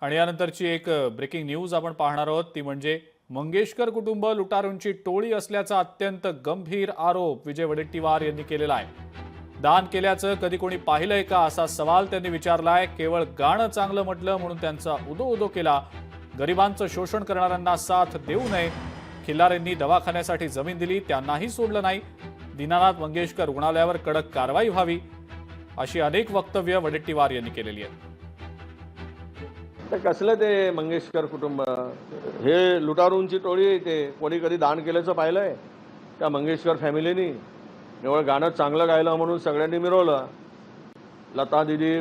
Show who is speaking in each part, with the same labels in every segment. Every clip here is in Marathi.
Speaker 1: आणि यानंतरची एक ब्रेकिंग न्यूज आपण पाहणार आहोत ती म्हणजे मंगेशकर कुटुंब लुटारूंची टोळी असल्याचा अत्यंत गंभीर आरोप विजय वडेट्टीवार यांनी केलेला आहे। दान केल्याचं कधी कोणी पाहिलंय का असा सवाल त्यांनी विचारलाय। केवळ गाणं चांगलं म्हटलं म्हणून त्यांचा उदो केला। गरिबांचं शोषण करणाऱ्यांना साथ देऊ नये। खिल्लारेंनी दवाखान्यासाठी जमीन दिली त्यांनाही सोडलं नाही। दीनानाथ मंगेशकर रुग्णालयावर कडक कारवाई व्हावी अशी अनेक वक्तव्य वडेट्टीवार यांनी केलेली आहेत।
Speaker 2: तर कसलं ते मंगेशकर कुटुंब हे लुटारूंची टोळी आहे। ते कोणी कधी दान केल्याचं पाहिलंय त्या मंगेशकर फॅमिलीनी? केवळ गाणं चांगलं गायलं म्हणून सगळ्यांनी मिरवलं। लता दिदी,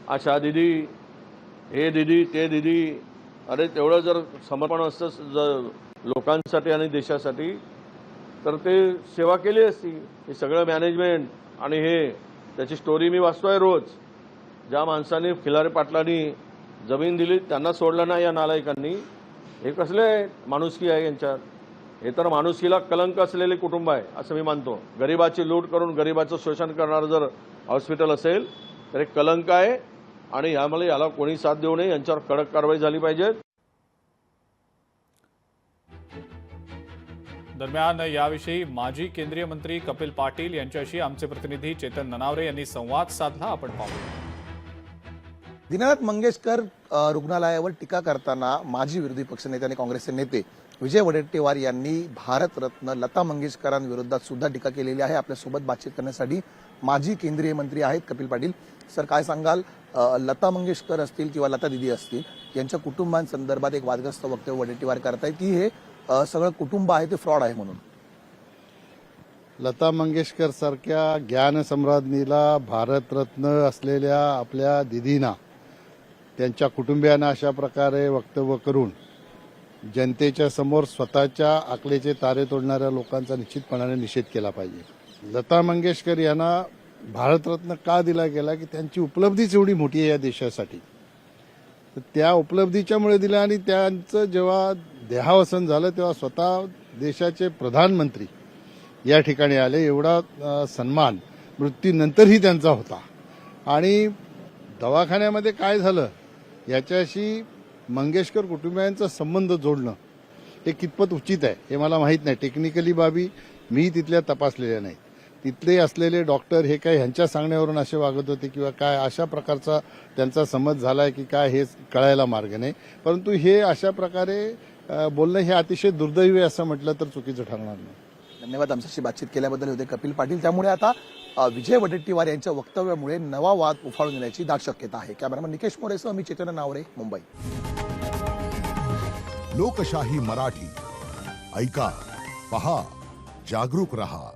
Speaker 2: आशा दिदी, हे दिदी ते दिदी, अरे तेवढं जर समर्पण असतं जर लोकांसाठी आणि देशासाठी तर ते सेवा केली असती। हे सगळं मॅनेजमेंट आणि हे त्याची स्टोरी मी वाचतोय रोज। ज्या माणसांनी खिलारे पाटलांनी जमीन दिली त्यांना सोडलं नाही या नालायकांनी। हे कसले माणुसकी आहे यांच्यात? हे तर माणुसकीला कलंक असलेले कुटुंब आहे असं मी मानतो। गरिबाची लूट करून गरिबाचं शोषण करणारं जर हॉस्पिटल असेल तर एक कलंक आहे आणि यामुळे याला कोणी साथ देऊ नये। यांच्यावर कडक कारवाई झाली पाहिजे।
Speaker 1: दरम्यान याविषयी माजी केंद्रीय मंत्री कपिल पाटील यांच्याशी आमचे प्रतिनिधी चेतन ननावरे यांनी संवाद साधला। आपण पाहूया।
Speaker 3: दीनानाथ मंगेशकर रुग्णालयावर टीका करताना माजी विरोधी पक्षनेते आणि काँग्रेसचे नेते विजय वडेट्टीवार यांनी भारतरत्न लता मंगेशकरांविरोधात सुद्धा टीका केलेली आहे। आपल्यासोबत बातचीत करण्यासाठी माजी केंद्रीय मंत्री आहेत कपिल पाटील। सर, काय सांगाल, लता मंगेशकर असतील किंवा लता दिदी असतील यांच्या कुटुंबांसंदर्भात एक वादग्रस्त वक्तव्य वडेट्टीवार करतायत की हे सगळं कुटुंब आहे ते फ्रॉड आहे म्हणून।
Speaker 4: लता मंगेशकर सारख्या ज्ञानसम्राज्ञीला भारतरत्न असलेल्या आपल्या दिदींना त्यांच्या कुटुंबियांना अशा प्रकारे वक्तव्य करून जनतेच्या समोर स्वतःच्या अकलेचे तारे तोडणाऱ्या लोकांचा निश्चितपणाने निषेध केला पाहिजे। लता मंगेशकर यांना भारतरत्न का दिला गेला की त्यांची उपलब्धीच एवढी मोठी आहे या देशासाठी। तर त्या उपलब्धीच्यामुळे दिला आणि त्यांचं जेव्हा देहावसन झालं तेव्हा स्वतः देशाचे प्रधानमंत्री या ठिकाणी आले। एवढा सन्मान मृत्यूनंतरही त्यांचा होता। आणि दवाखान्यामध्ये काय झालं याच्याशी मंगेशकर कुटुंबियांचा संबंध जोडणं हे कितपत उचित आहे हे मला माहीत नाही। टेक्निकली बाबी मी तिथल्या तपासलेल्या नाहीत। तिथले असलेले डॉक्टर हे काय ह्यांच्या सांगण्यावरून असे वागत होते किंवा काय अशा प्रकारचा त्यांचा समज झालाय की काय हे कळायला मार्ग नाही। परंतु हे अशा प्रकारे बोलणं हे अतिशय दुर्दैवी असं म्हटलं तर चुकीचं ठरणार नाही।
Speaker 3: धन्यवाद आमच्याशी बातचीत केल्याबद्दल होते कपिल पाटील। त्यामुळे आता विजय वडेट्टीवार यांच्या वक्तव्यामुळे नवा वाद उफाळून येण्याची दाट शक्यता आहे। कॅमेरामन निकेश मोरेसह मी चेतन ननावरे, मुंबई।
Speaker 5: लोकशाही मराठी ऐका, पहा, जागरूक रहा।